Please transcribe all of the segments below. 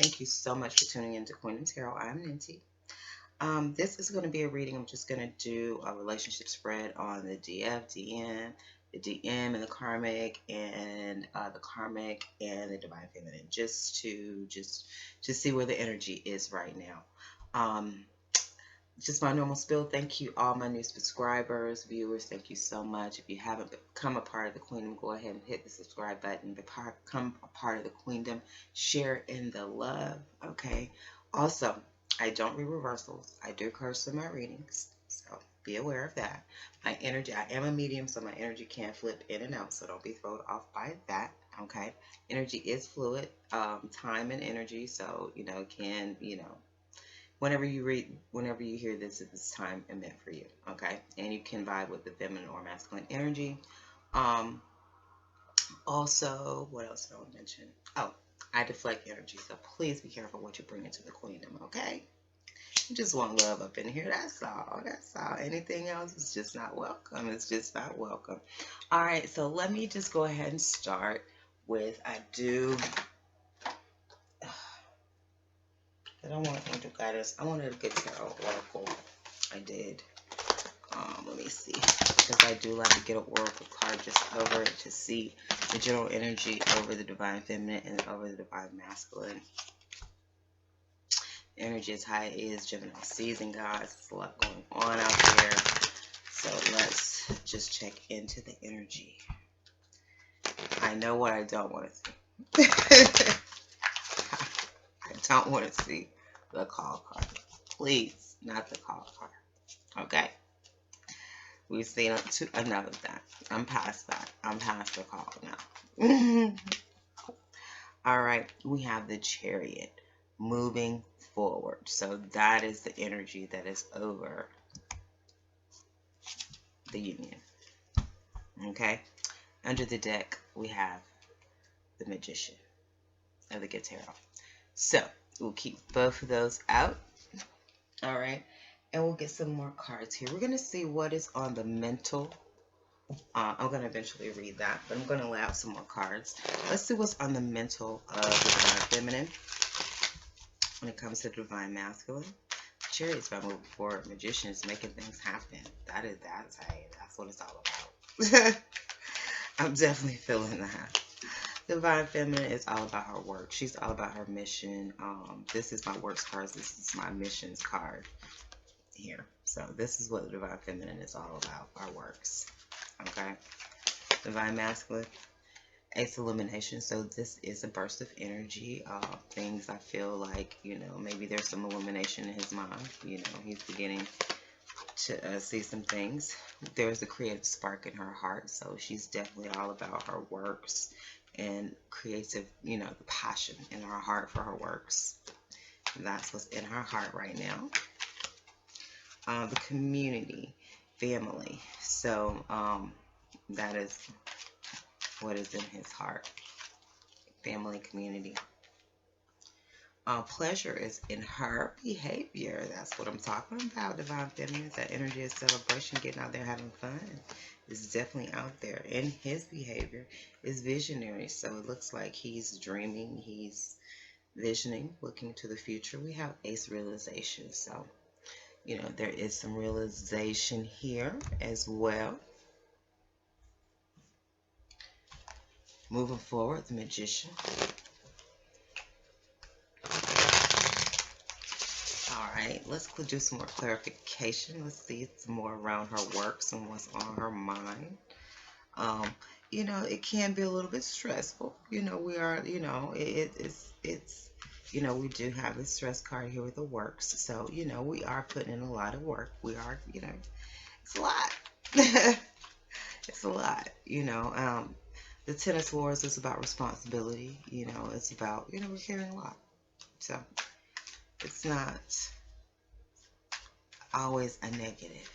Thank you so much for tuning in to Queen and Tarot. I'm Ninti. This is going to be a reading. I'm just going to do a relationship spread on the the DM, and the karmic and the divine feminine, just to see where the energy is right now. Just my normal spill. Thank you, all my new subscribers, viewers. Thank you so much. If you haven't become a part of the Queendom, go ahead and hit the subscribe button. Become a part of the Queendom. Share in the love. Okay. Also, I don't read reversals. I do curse in my readings, so be aware of that. My energy. I am a medium, so my energy can flip in and out. So don't be thrown off by that. Okay. Energy is fluid. Time and energy. So whenever you hear this, it's time and meant for you, okay? And you can vibe with the feminine or masculine energy. Also, what else did I want to mention? Oh, I deflect energy, so please be careful what you bring into the queendom, okay? You just want love up in here, that's all. Anything else is just not welcome. It's just not welcome. All right, so let me just go ahead and start with, I don't want angel guidance. I wanted a good tarot oracle. I did. Let me see. Because I do like to get an oracle card just over it to see the general energy over the divine feminine and over the divine masculine. Energy is high, is Gemini season, guys. There's a lot going on out there. So let's just check into the energy. I know what I don't want to see. I don't want to see the call card. Please, not the call card. Okay? We've seen enough of that. I'm past that. I'm past the call now. All right. We have the Chariot moving forward. So that is the energy that is over the union. Okay? Under the deck, we have the Magician of the Tarot. So we'll keep both of those out. All right. And we'll get some more cards here. We're going to see what is on the mental. I'm going to eventually read that, but I'm going to lay out some more cards. Let's see what's on the mental of the divine feminine when it comes to the divine masculine. Chariot's by moving forward. Magician is making things happen. That's what it's all about. I'm definitely feeling that. Divine feminine is all about her work. She's all about her mission. This is my works card. This is my missions card here. So this is what the divine feminine is all about, our works. Okay. Divine masculine, Ace illumination. So this is a burst of energy. Things I feel like, maybe there's some illumination in his mind. He's beginning to see some things. There's a creative spark in her heart. So she's definitely all about her works and creative, the passion in her heart for her works. That's what's in her heart right now. The community, family. So that is what is in his heart. Family, community. Pleasure is in her behavior. That's what I'm talking about, divine feminine. That energy of celebration, getting out there having fun, is definitely out there. And his behavior is visionary. So it looks like he's dreaming, he's visioning, looking to the future. We have Ace realization. So, there is some realization here as well. Moving forward, the Magician. Alright, let's do some more clarification. Let's see some more around her works and what's on her mind. It can be a little bit stressful. We are, it's we do have the stress card here with the works. So, we are putting in a lot of work. We are, it's a lot. It's a lot, The Ten of Swords is about responsibility. It's about, we're carrying a lot. So, it's not always a negative,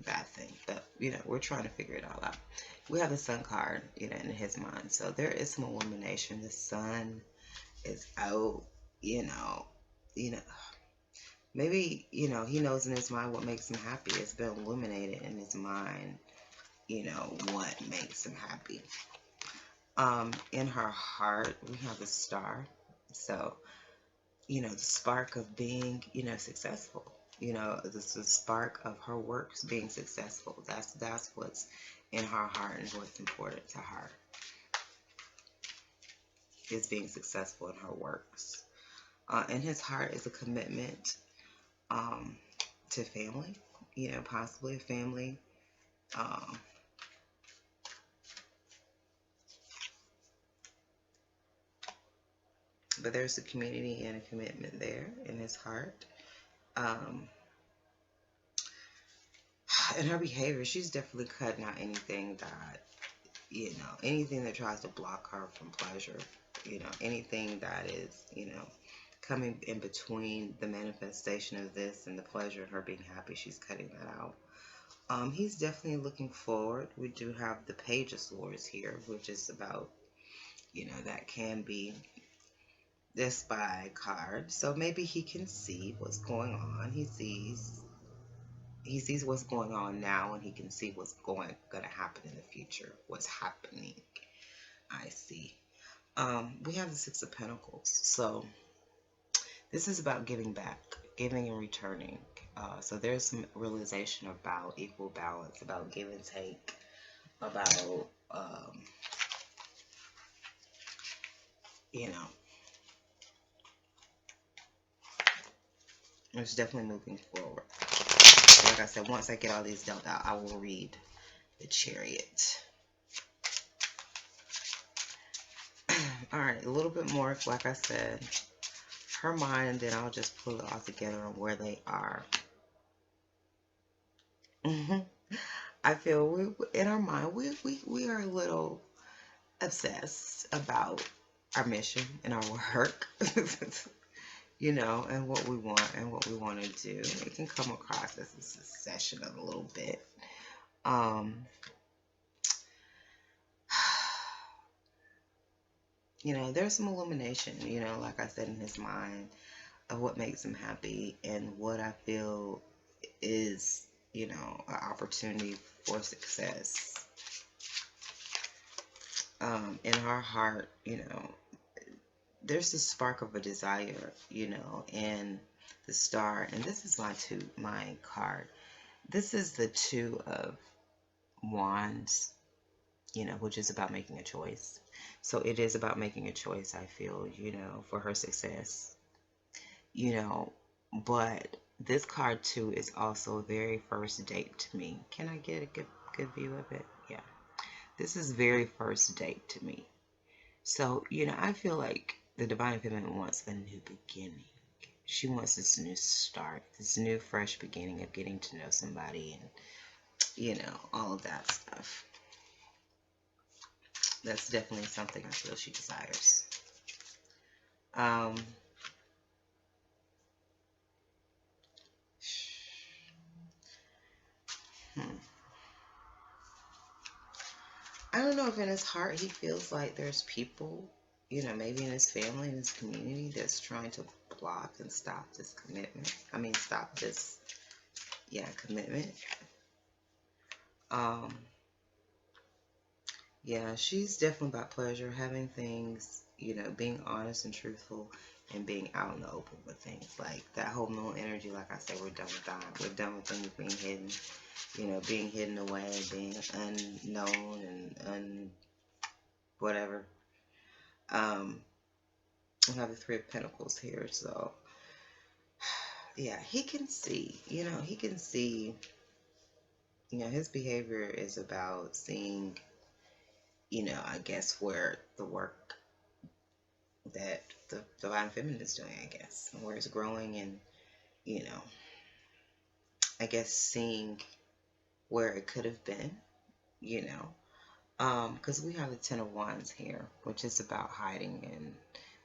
bad thing. But, we're trying to figure it all out. We have the Sun card, in his mind. So, there is some illumination. The sun is out, maybe, he knows in his mind what makes him happy. It's been illuminated in his mind, what makes him happy. In her heart, we have the Star. So you know, the spark of being, you know, successful. You know, the spark of her works being successful. That's what's in her heart and what's important to her, is being successful in her works. In his heart is a commitment to family, you know, possibly a family. Um, but there's a community and a commitment there in his heart. Um, in her behavior, she's definitely cutting out anything that, you know, anything that tries to block her from pleasure, you know, anything that is, you know, coming in between the manifestation of this and the pleasure of her being happy, she's cutting that out. He's definitely looking forward. We do have the Page of Swords here, which is about, you know, that can be the spy card. So maybe he can see what's going on. He sees what's going on now, and he can see what's going to happen in the future. What's happening, I see. We have the Six of Pentacles. So this is about giving back, giving and returning. So there's some realization about equal balance, about give and take, about, you know, it's definitely moving forward. Like I said, once I get all these dealt out, I will read the Chariot. Alright, a little bit more, like I said, her mind, and then I'll just pull it all together on where they are. I feel in our mind, we are a little obsessed about our mission and our work, you know, and what we want to do. It can come across as a succession of a little bit. You know, there's some illumination, you know, like I said, in his mind of what makes him happy and what I feel is, you know, an opportunity for success. In her heart, you know, there's this spark of a desire, you know, and the Star, and this is my card. This is the Two of Wands, you know, which is about making a choice. So it is about making a choice, I feel, you know, for her success, you know, but this card too is also a very first date to me. Can I get a good view of it? Yeah. This is very first date to me. So, you know, I feel like the Divine Feminine wants a new beginning. She wants this new start, this new fresh beginning of getting to know somebody and, you know, all of that stuff. That's definitely something I feel she desires. I don't know if in his heart he feels like there's people, you know, maybe in his family, in his community, that's trying to block and stop this commitment. I mean, stop this, yeah, commitment. Yeah, she's definitely about pleasure, having things, you know, being honest and truthful, and being out in the open with things. Like that whole middle energy, like I said, we're done with that. We're done with things being hidden, you know, being hidden away, being unknown and whatever. We have the Three of Pentacles here, so yeah, he can see, you know, his behavior is about seeing, you know, I guess where the work that the Divine Feminine is doing, I guess, where it's growing, and, you know, I guess seeing where it could have been, you know, because we have the Ten of Wands here, which is about hiding, and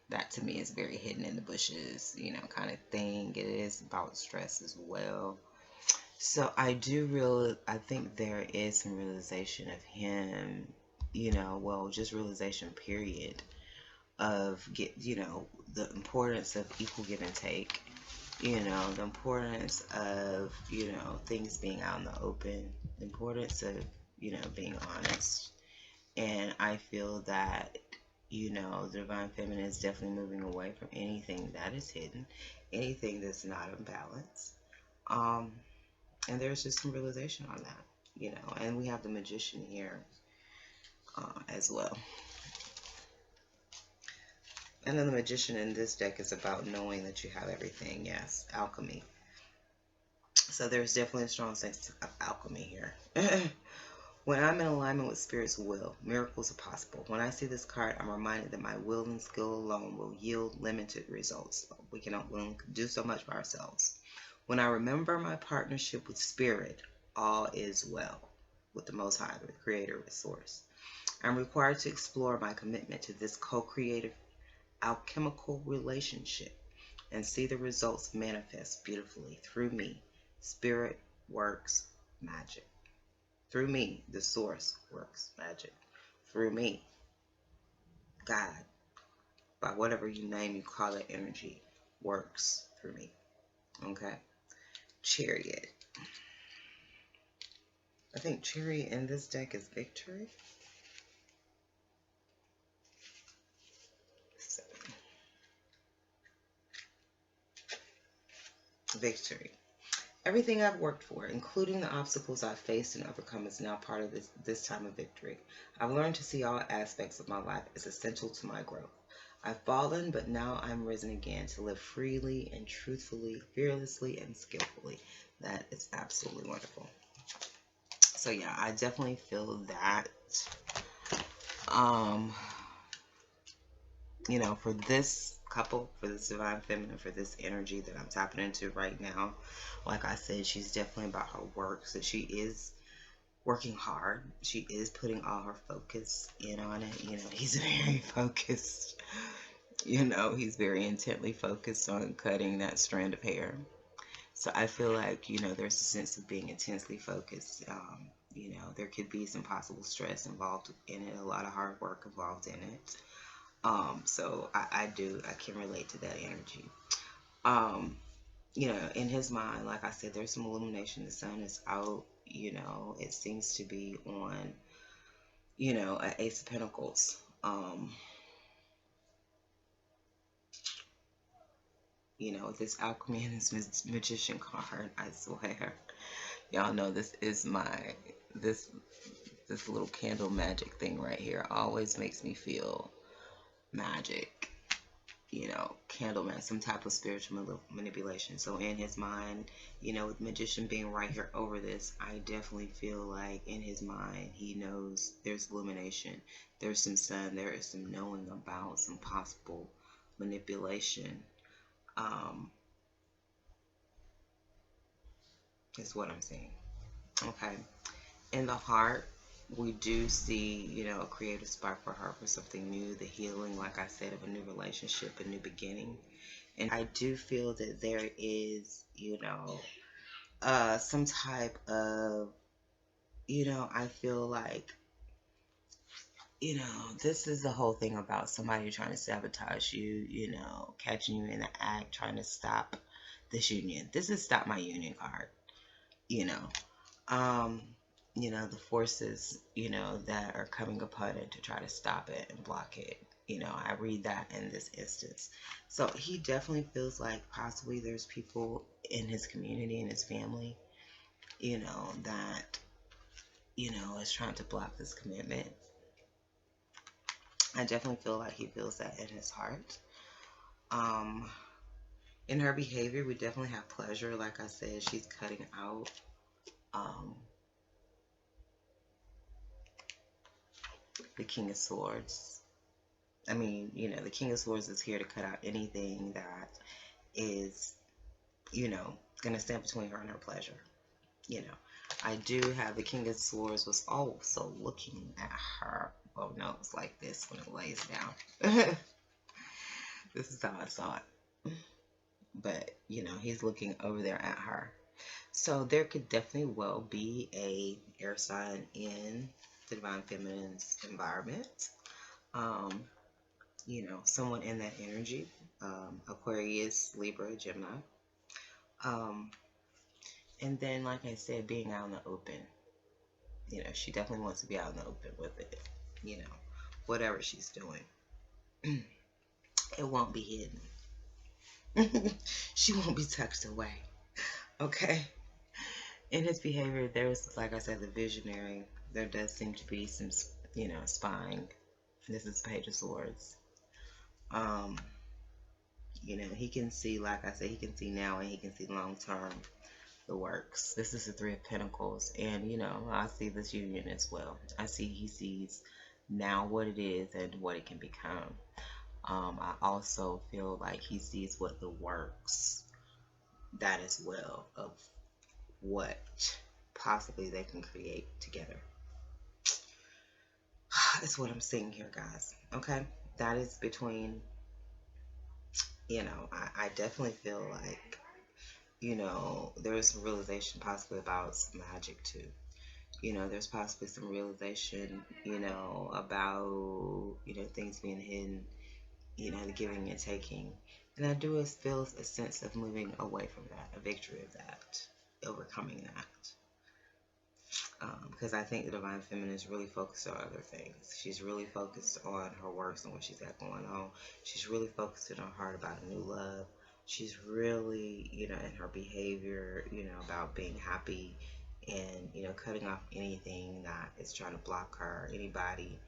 that to me is very hidden in the bushes, you know, kind of thing. It is about stress as well. So I think there is some realization of him, you know, well, just realization, period, of you know, the importance of equal give and take, you know, the importance of, you know, things being out in the open, the importance of, you know, being honest. And I feel that, You know, the divine feminine is definitely moving away from anything that is hidden, anything that's not in balance. Um, and there's just some realization on that, you know. And we have the magician here as well. And then the magician in this deck is about knowing that you have everything. Yes, alchemy. So there's definitely a strong sense of alchemy here. When I'm in alignment with Spirit's will, miracles are possible. When I see this card, I'm reminded that my will and skill alone will yield limited results. We cannot do so much by ourselves. When I remember my partnership with Spirit, all is well with the Most High, with Creator, with Source. I'm required to explore my commitment to this co-creative alchemical relationship and see the results manifest beautifully through me. Spirit works magic. Through me, the source works magic. Through me, God, by whatever you name, you call it energy, works through me. Okay? Chariot. I think Chariot in this deck is victory. So, victory. Everything I've worked for, including the obstacles I've faced and overcome, is now part of this time of victory. I've learned to see all aspects of my life as essential to my growth. I've fallen, but now I'm risen again to live freely and truthfully, fearlessly and skillfully. That is absolutely wonderful. So yeah, I definitely feel that, you know, for this couple, for this divine feminine, for this energy that I'm tapping into right now, like I said, she's definitely about her work. So she is working hard. She is putting all her focus in on it. You know, he's very focused. You know, he's very intently focused on cutting that strand of hair. So I feel like, you know, there's a sense of being intensely focused. You know, there could be some possible stress involved in it, a lot of hard work involved in it. So I can relate to that energy. You know, in his mind, like I said, there's some illumination. The sun is out, you know, it seems to be on, you know, an Ace of Pentacles. You know, this alchemy and this magician card, I swear. Y'all know this is my, this little candle magic thing right here always makes me feel magic. You know, candle man, some type of spiritual manipulation. So in his mind, you know, with magician being right here over this, I definitely feel like in his mind, he knows there's illumination, there's some sun, there is some knowing about some possible manipulation. Is what I'm saying. Okay. In the heart, we do see, you know, a creative spark for her for something new, the healing, like I said, of a new relationship, a new beginning. And I do feel that there is, you know, some type of, you know, I feel like, you know, this is the whole thing about somebody trying to sabotage you, you know, catching you in the act, trying to stop this union. This is Stop My Union card, you know. You know, the forces, you know, that are coming upon it to try to stop it and block it. You know, I read that in this instance. So he definitely feels like possibly there's people in his community and his family, you know, that, you know, is trying to block this commitment. I definitely feel like he feels that in his heart. In her behavior, we definitely have pleasure. Like I said, she's cutting out the King of Swords. I mean, you know, the King of Swords is here to cut out anything that is, you know, going to stand between her and her pleasure. You know, I do have the King of Swords was also looking at her. Oh no, it's like this when it lays down. This is how I saw it. But, you know, he's looking over there at her. So there could definitely well be a air sign in the Divine Feminine's environment. You know, someone in that energy. Aquarius, Libra, Gemini. And then, like I said, being out in the open. You know, she definitely wants to be out in the open with it. You know, whatever she's doing. it won't be hidden. She won't be tucked away. Okay? In his behavior, there's, like I said, the visionary. There does seem to be some, spying. This is Page of Swords. He can see, like I said, he can see now and he can see long term the works. This is the Three of Pentacles, and I see this union as well. He sees now what it is and what it can become. I also feel like he sees what the works, that as well, of what possibly they can create together. That's what I'm seeing here, guys. Okay, that is between, I definitely feel like, there's some realization possibly about some magic too. There's possibly some realization, about, things being hidden, the giving and taking. And I do feel a sense of moving away from that, a victory of that, overcoming that. Because I think the Divine Feminine is really focused on other things. She's really focused on her works and what she's got going on. She's really focused in her heart about a new love. She's really, in her behavior, about being happy and, cutting off anything that is trying to block her, anybody.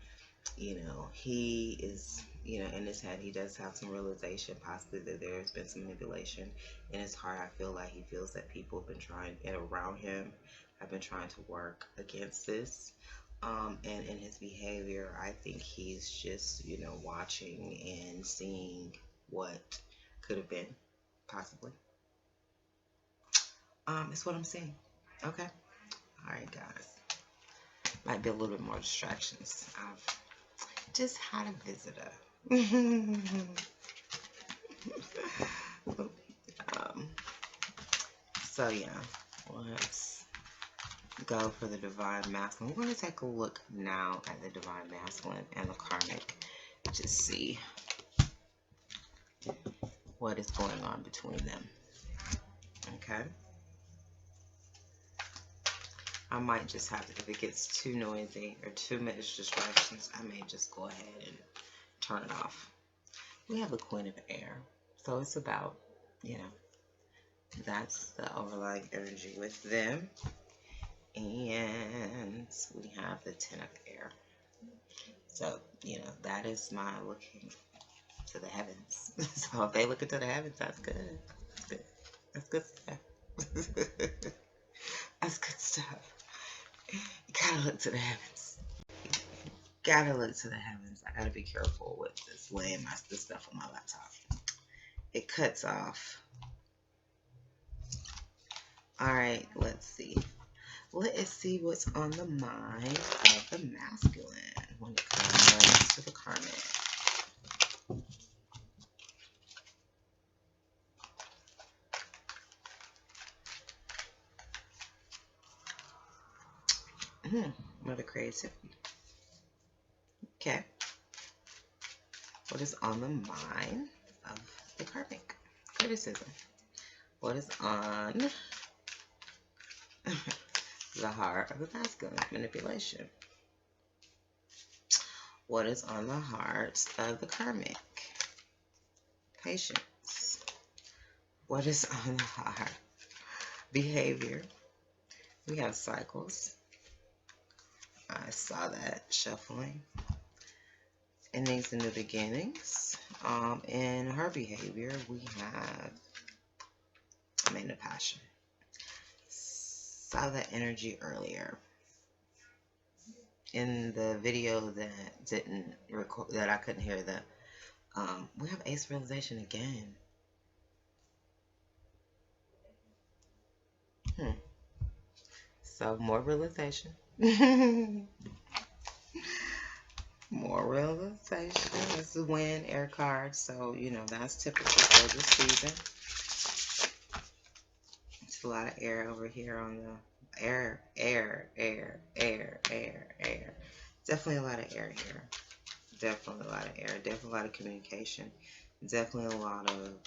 He is, in his head, he does have some realization, possibly that there's been some manipulation. In his heart, I feel like he feels that people have been trying, and around him, have been trying to work against this. And in his behavior, I think he's just, watching and seeing what could have been, possibly. That's what I'm seeing. Okay. All right, guys. Might be a little bit more distractions. I've just had a visitor. So yeah, let's go for the Divine Masculine. We're going to take a look now at the Divine Masculine and the Karmic. Just see what is going on between them. Okay. I might just have to, if it gets too noisy or too much distractions, I may just go ahead and turn it off. We have the Queen of Air. So it's about, that's the overlying energy with them. And we have the Ten of Air. So, that is my looking to the heavens. So if they look into the heavens, that's good. That's good. That's good stuff. That's good stuff. You gotta look to the heavens. Gotta look to the heavens. I gotta be careful with this laying this stuff on my laptop. It cuts off. Alright, let's see. Let us see what's on the mind of the masculine when it comes to the Karmic. Another creativity. Okay. What is on the mind of the Karmic? Criticism. What is on the heart of the masculine? Manipulation. What is on the heart of the Karmic? Patience. What is on the heart? Behavior. We have cycles. I saw that shuffling. Endings and new beginnings. In her behavior, we have main of passion. Saw that energy earlier. In the video that didn't record, that I couldn't hear the, we have Ace realization again. So more realization. More realization. This is wind, air card. So, that's typical for this season. It's a lot of air over here on the air. Definitely a lot of air here. Definitely a lot of air. Definitely a lot of communication. Definitely a lot of,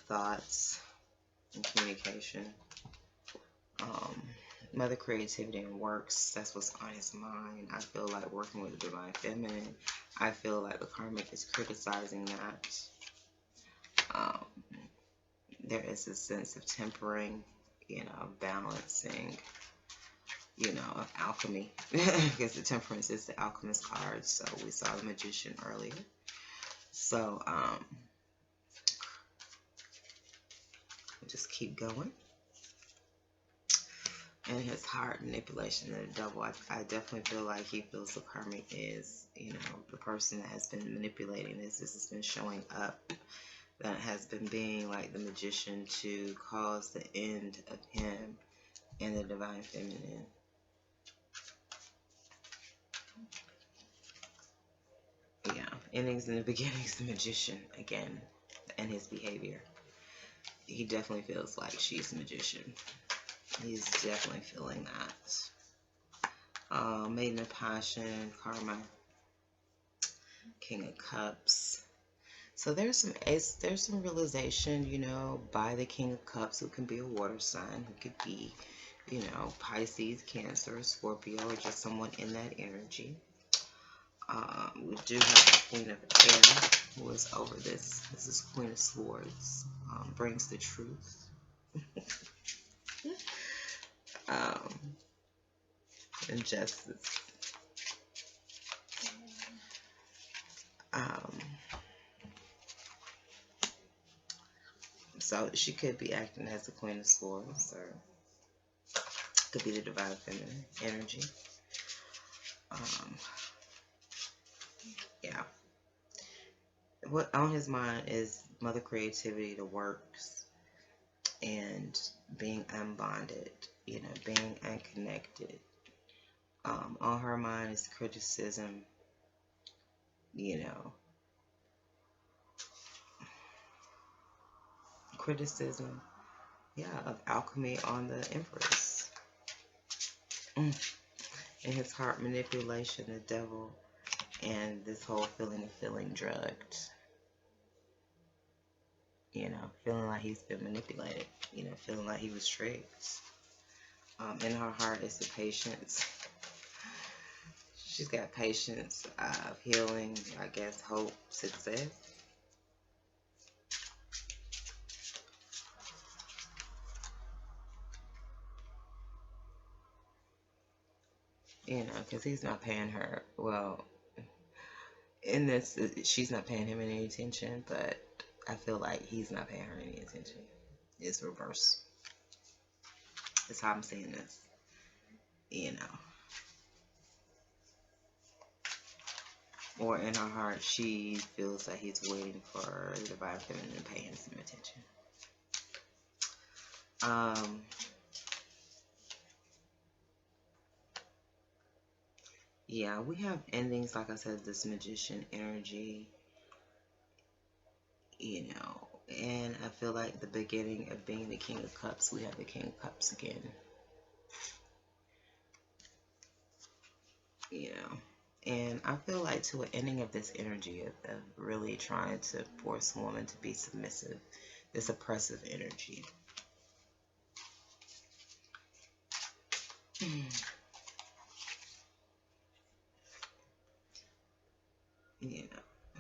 thoughts and communication. Mother creativity and works. That's what's on his mind. I feel like working with the divine feminine. I feel like the karmic is criticizing that. There is a sense of tempering, balancing, of alchemy. Because the temperance is the alchemist card. So we saw the magician earlier. So, we'll just keep going. And his heart manipulation and the devil, I definitely feel like he feels the karmic is, the person that has been manipulating this. This has been showing up, that has been being like the magician to cause the end of him and the divine feminine. Yeah, endings and the beginnings, the magician again, and his behavior. He definitely feels like she's a magician. He's definitely feeling that. Maiden of Passion, Karma, King of Cups. So there's some realization, by the King of Cups, who can be a water sign, who could be, Pisces, Cancer, Scorpio, or just someone in that energy. We do have the Queen of Air, who is over this. This is Queen of Swords, brings the truth. And justice. So she could be acting as the Queen of Swords, or could be the divine feminine energy. Yeah. What on his mind is mother creativity, the works, and being unbonded, being unconnected. On her mind is criticism, criticism, of alchemy on the Empress. In his heart, manipulation, the devil, and this whole feeling of feeling drugged. Feeling like he's been manipulated, feeling like he was tricked. In her heart is the patience. She's got patience of healing, I guess, hope, success. Because he's not paying her, well, in this, she's not paying him any attention, but I feel like he's not paying her any attention. It's reverse. That's how I'm saying this. Or in her heart, she feels that he's waiting for the divine feminine to pay him some attention. Yeah, we have endings, like I said, this magician energy, and I feel like the beginning of being the King of Cups, we have the King of Cups again. And I feel like to an ending of this energy of really trying to force a woman to be submissive, this oppressive energy.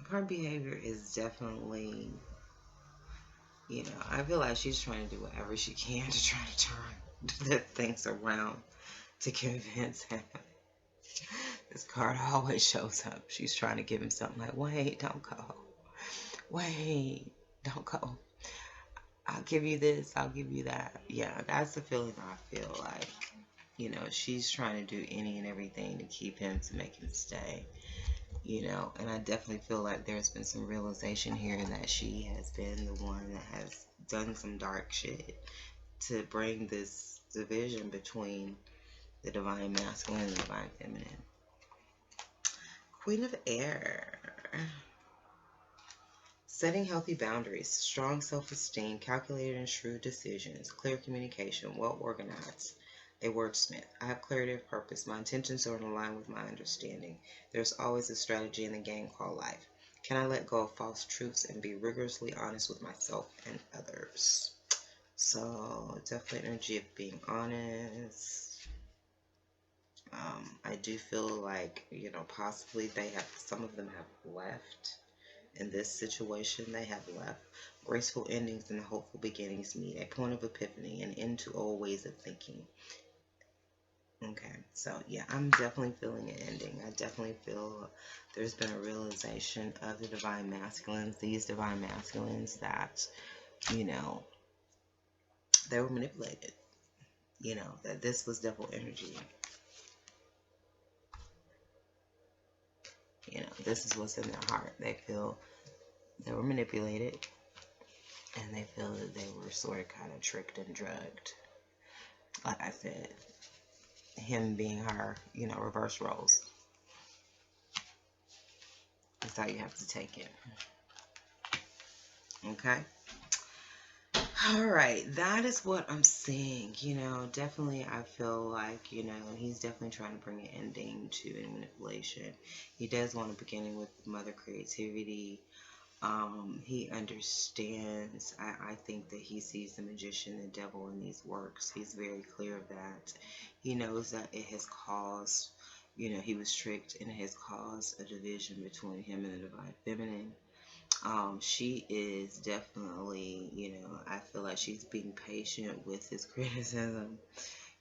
Her behavior is definitely, I feel like she's trying to do whatever she can to try to turn the things around to convince him. This card always shows up. She's trying to give him something like, wait, don't go. Wait, don't go. I'll give you this, I'll give you that. Yeah, that's the feeling I feel like. She's trying to do any and everything to keep him, to make him stay. And I definitely feel like there's been some realization here that she has been the one that has done some dark shit to bring this division between the divine masculine and the divine feminine. Queen of Air. Setting healthy boundaries, strong self-esteem, calculated and shrewd decisions, clear communication, well organized. A wordsmith. I have clarity of purpose. My intentions are in line with my understanding. There's always a strategy in the game called life. Can I let go of false truths and be rigorously honest with myself and others? So, definitely energy of being honest. I do feel like, you know, possibly some of them have left. In this situation, they have left. Graceful endings and hopeful beginnings meet. A point of epiphany and end to old ways of thinking. Okay, so yeah, I'm definitely feeling an ending. I definitely feel there's been a realization of the divine masculines, these divine masculines, that, you know, they were manipulated. You know, that this was devil energy. You know, this is what's in their heart. They feel they were manipulated, and they feel that they were sort of kind of tricked and drugged. Like I said, him being her, you know, reverse roles. That's how you have to take it. Okay? Alright, that is what I'm seeing. You know, definitely I feel like, you know, he's definitely trying to bring an ending to any manipulation. He does want a beginning with mother creativity. He understands. I think that he sees the magician, the devil in these works. He's very clear of that. He knows that it has caused, you know, he was tricked, and it has caused a division between him and the divine feminine. She is definitely, you know, I feel like she's being patient with his criticism.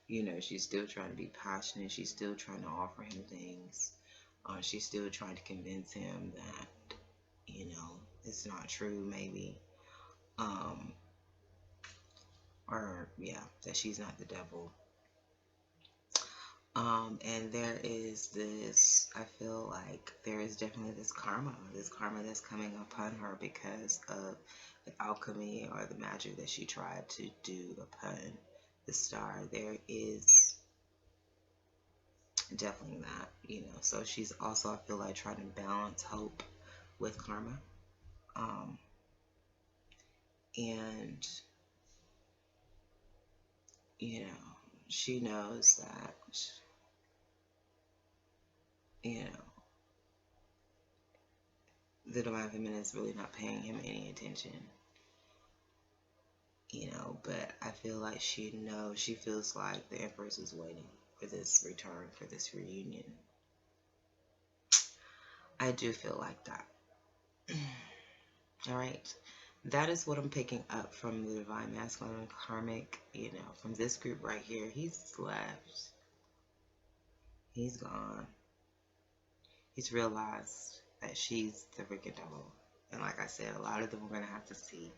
You know, she's still trying to be passionate. She's still trying to offer him things. She's still trying to convince him that, you know, it's not true, maybe. Or, yeah, that she's not the devil. And there is this, I feel like there is definitely this karma that's coming upon her because of the alchemy or the magic that she tried to do upon the star. There is definitely that, you know. So she's also, I feel like, trying to balance hope with karma. And, you know, she knows that, you know, the divine feminine is really not paying him any attention, you know, but I feel like she knows, she feels like the Empress is waiting for this return, for this reunion. I do feel like that. All right. That is what I'm picking up from the divine masculine and karmic, you know, from this group right here. He's left. He's gone. He's realized that she's the freaking devil. And like I said, a lot of them are going to have to see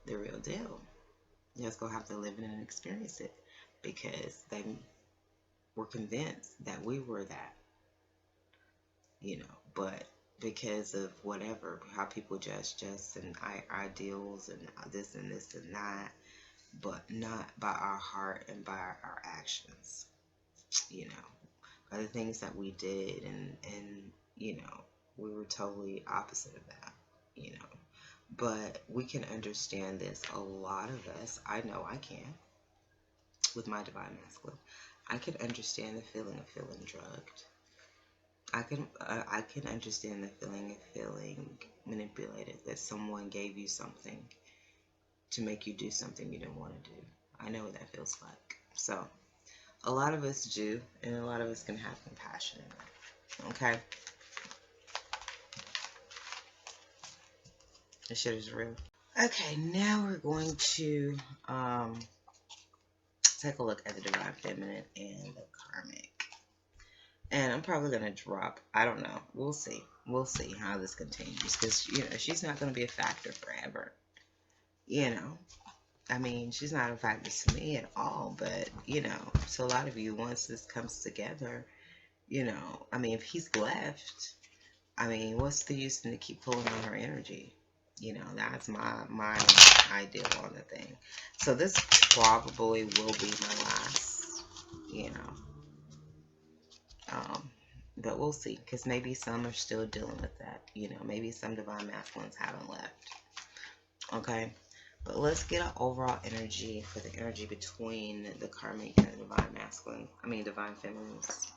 the real deal. You're just going to have to live in it and experience it, because they were convinced that we were that, you know, but because of whatever, how people judge us and ideals and this and this and that, but not by our heart and by our actions, you know, by the things that we did, and you know, we were totally opposite of that, you know. But we can understand this. A lot of us, I know I can, with my divine masculine, I can understand the feeling of feeling drugged. I can understand the feeling of feeling manipulated, that someone gave you something to make you do something you didn't want to do. I know what that feels like. So a lot of us do, and a lot of us can have compassion in that. Okay? This shit is real. Okay, now we're going to take a look at the divine feminine and the karmic. And I'm probably going to drop, I don't know. We'll see. We'll see how this continues, because, you know, she's not going to be a factor forever. You know, I mean, she's not a factor to me at all, but, you know, to a lot of you, once this comes together, you know, I mean, if he's left, I mean, what's the use in to keep pulling on her energy? You know, that's my idea on the thing. So this probably will be my last, you know. But we'll see, because maybe some are still dealing with that. You know, maybe some divine masculines haven't left. Okay? But let's get an overall energy for the energy between the karmic and the divine masculine. I mean, divine feminines.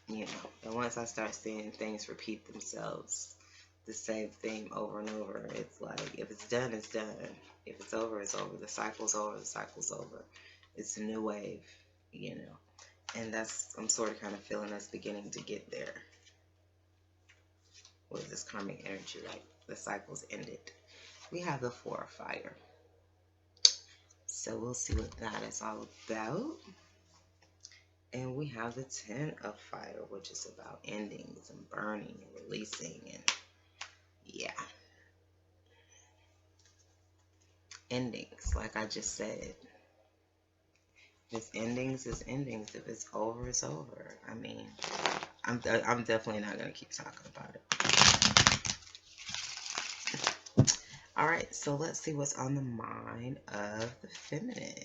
You know, and once I start seeing things repeat themselves, the same theme over and over. It's like, if it's done, it's done. If it's over, it's over. The cycle's over, the cycle's over. It's a new wave, you know. And that's, I'm sort of kind of feeling that's beginning to get there with this karmic energy, like the cycle's ended. We have the Four of Fire. So we'll see what that is all about. And we have the Ten of Fire, which is about endings and burning and releasing and yeah. Endings, like I just said. If it's endings, it's endings. If it's over, it's over. I mean, I'm definitely not going to keep talking about it. All right, so let's see what's on the mind of the feminine.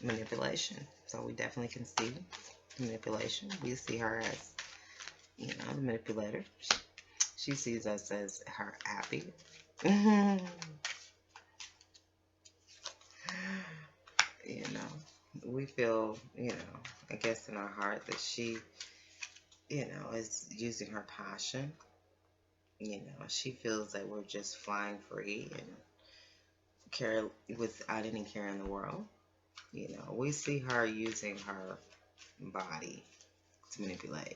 Manipulation. So we definitely can see manipulation. We see her as, you know, the manipulator. She sees us as her happy. You know, we feel, you know, I guess in our heart that she, you know, is using her passion. You know, she feels that we're just flying free and care without any care in the world. You know, we see her using her body to manipulate.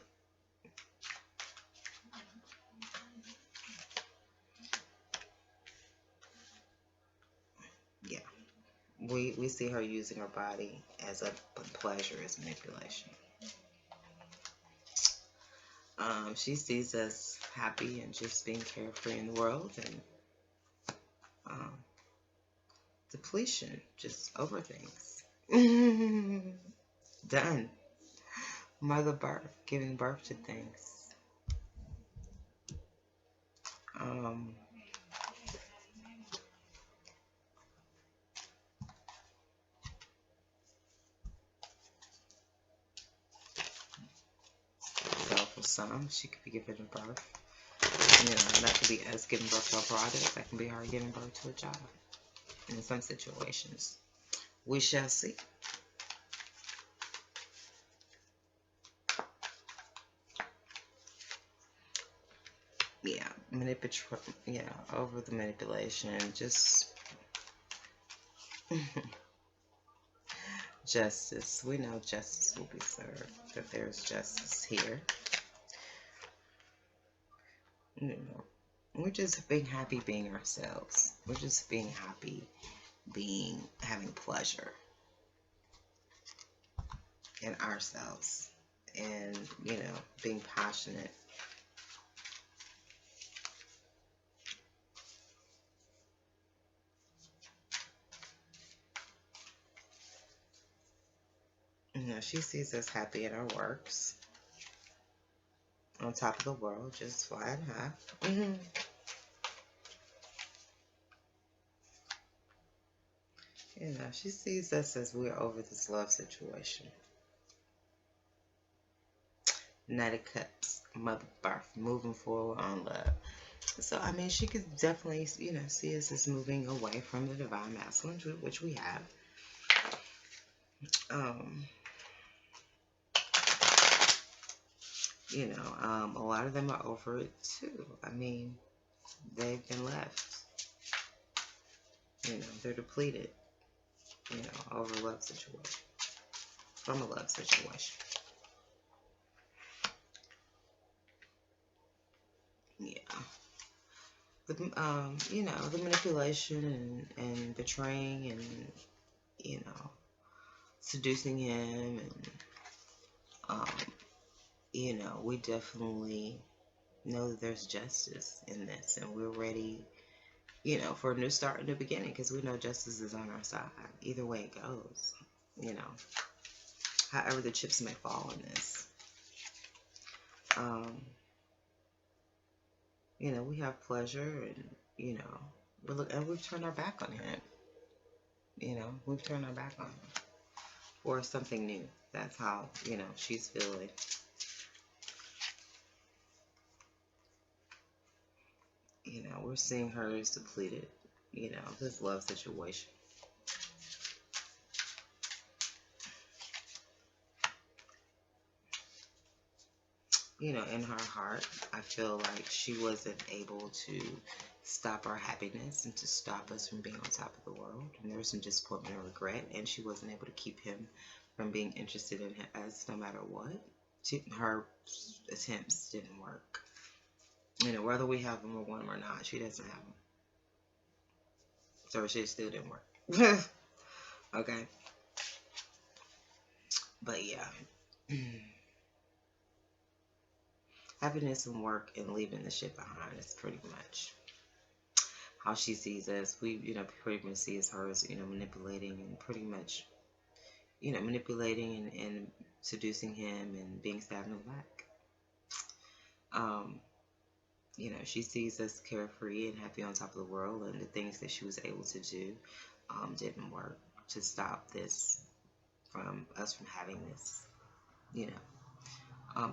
Yeah. We see her using her body as a pleasure, as manipulation. She sees us happy and just being carefree in the world, and depletion, just over things. Done. Mother birth, giving birth to things. So for some, she could be giving birth. You know, that could be us giving birth to a product. That can be her giving birth to a child. In some situations, we shall see. Yeah, over the manipulation, just justice. We know justice will be served, that there's justice here. You know, we're just being happy being ourselves. We're just being happy having pleasure in ourselves, and, you know, being passionate. You know, she sees us happy in our works, on top of the world, just flying high. You know, she sees us as we're over this love situation. Knight of Cups, Mother Birth, moving forward on love. So, I mean, she could definitely, you know, see us as moving away from the divine masculine, which we have. You know, a lot of them are over it too. I mean, they've been left. You know, they're depleted. You know, over a love situation. From a love situation. Yeah. You know, the manipulation and betraying and, you know, seducing him, and, you know, we definitely know that there's justice in this, and we're ready, you know, for a new start, a new beginning, because we know justice is on our side. Either way it goes, you know, however the chips may fall in this. You know, we have pleasure, and, you know, we've turned our back on him. You know, we've turned our back on him for something new. That's how, you know, she's feeling. You know, we're seeing her as depleted, you know, this love situation. you know, in her heart, I feel like she wasn't able to stop our happiness and to stop us from being on top of the world. And there was some disappointment and regret, and she wasn't able to keep him from being interested in us no matter what. Her attempts didn't work. You know, whether we have them or want them or not, she doesn't have them. So she still didn't work. Okay. But yeah. Happiness and work and leaving the shit behind is pretty much how she sees us. We, you know, pretty much see as her as, you know, manipulating and pretty much, you know, manipulating and seducing him and being stabbed in the back. You know, she sees us carefree and happy on top of the world, and the things that she was able to do didn't work to stop this from us from having this, you know.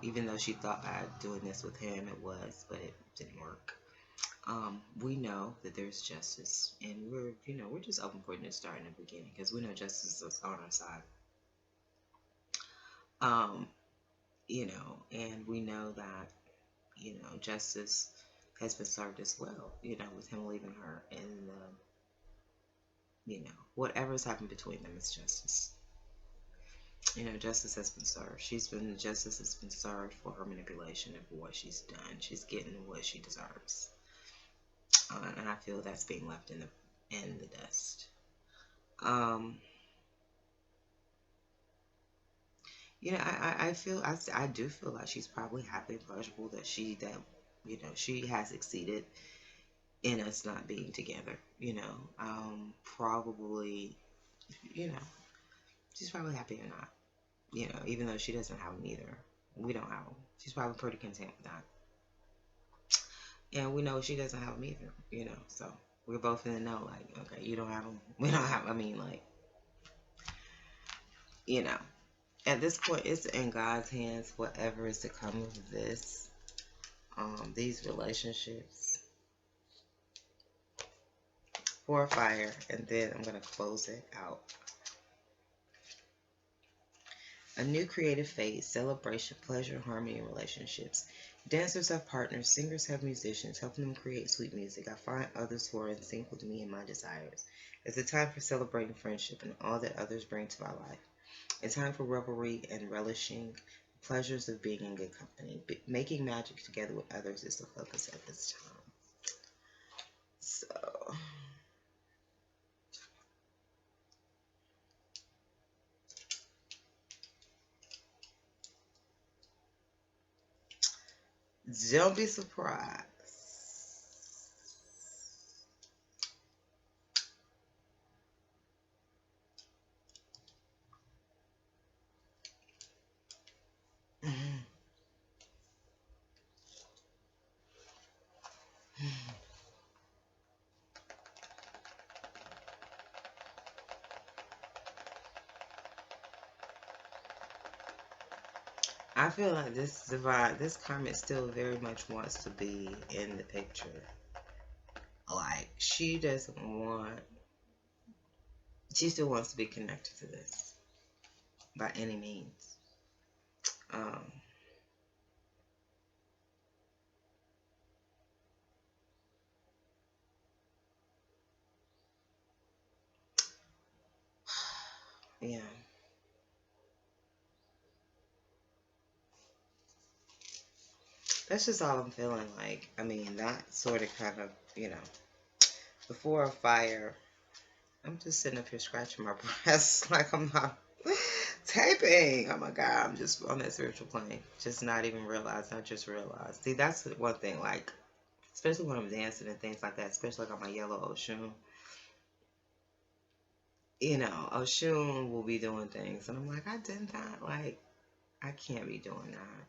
Even though she thought by doing this with him it was, but it didn't work. We know that there's justice, and we're, you know, we're just open for it to start in the beginning because we know justice is on our side. You know, and we know that, you know, justice has been served as well, you know, with him leaving her, and you know, whatever's happened between them is justice. You know, justice has been served. Justice has been served for her manipulation of what she's done. She's getting what she deserves. And I feel that's being left in the dust. You know, I do feel like she's probably happy and pleasurable that you know, she has succeeded in us not being together. You know, probably, you know, she's probably happy or not. You know, even though she doesn't have them either. We don't have them. She's probably pretty content with that. And we know she doesn't have them either, you know. So we're both in the know, like, okay, you don't have them. We don't have them. I mean, like, you know, at this point, it's in God's hands, whatever is to come of this, these relationships. 4 fire, and then I'm going to close it out. A new creative phase, celebration, pleasure, harmony in relationships. Dancers have partners, singers have musicians, helping them create sweet music. I find others who are in sync with me and my desires. It's a time for celebrating friendship and all that others bring to our life. A time for revelry and relishing the pleasures of being in good company. Making magic together with others is the focus at this time. So... don't be surprised. I feel like this karmic still very much wants to be in the picture. Like, she still wants to be connected to this by any means. Yeah. That's just all I'm feeling like. I mean, that sort of kind of, you know, before a fire, I'm just sitting up here scratching my breast like I'm not typing. Oh my God, I'm just on that spiritual plane. Just not even realizing. I just realized. See, that's the one thing, like, especially when I'm dancing and things like that, especially like on my yellow Oshun. You know, Oshun will be doing things, and I'm like, I did that. Like, I can't be doing that.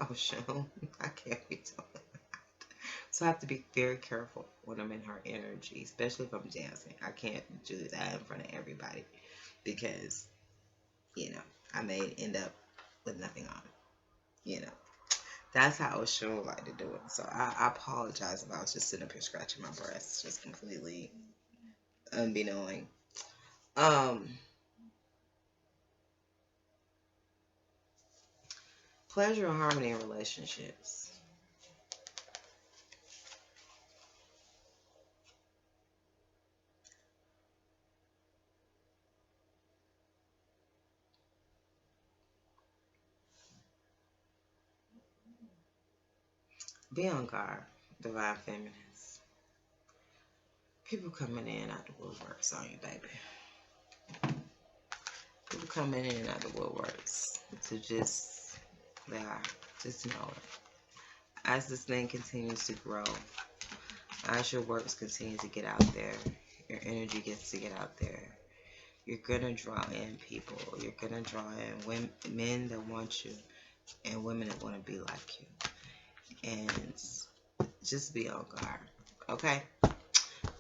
Oshun, I can't be doing that. So I have to be very careful when I'm in her energy, especially if I'm dancing. I can't do that in front of everybody because, you know, I may end up with nothing on. You know, that's how Oshun would like to do it. So I apologize if I was just sitting up here scratching my breast, just completely unbeknowing. pleasure and harmony in relationships. Be on guard, divine feminines. People coming in out the woodworks on you, baby. People coming in out the woodworks. So just, they are. Just know it. As this thing continues to grow, as your works continue to get out there, your energy gets to get out there, you're going to draw in people. You're going to draw in women, men that want you and women that want to be like you. And just be on guard. Okay?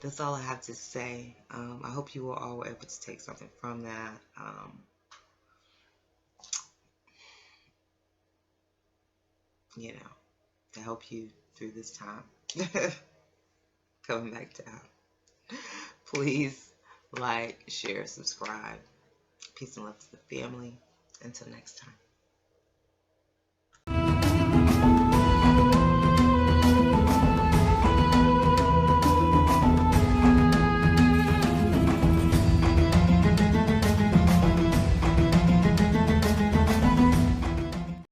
That's all I have to say. I hope you all were able to take something from that. You know, to help you through this time. Coming back down. Please like, share, subscribe. Peace and love to the family. Until next time.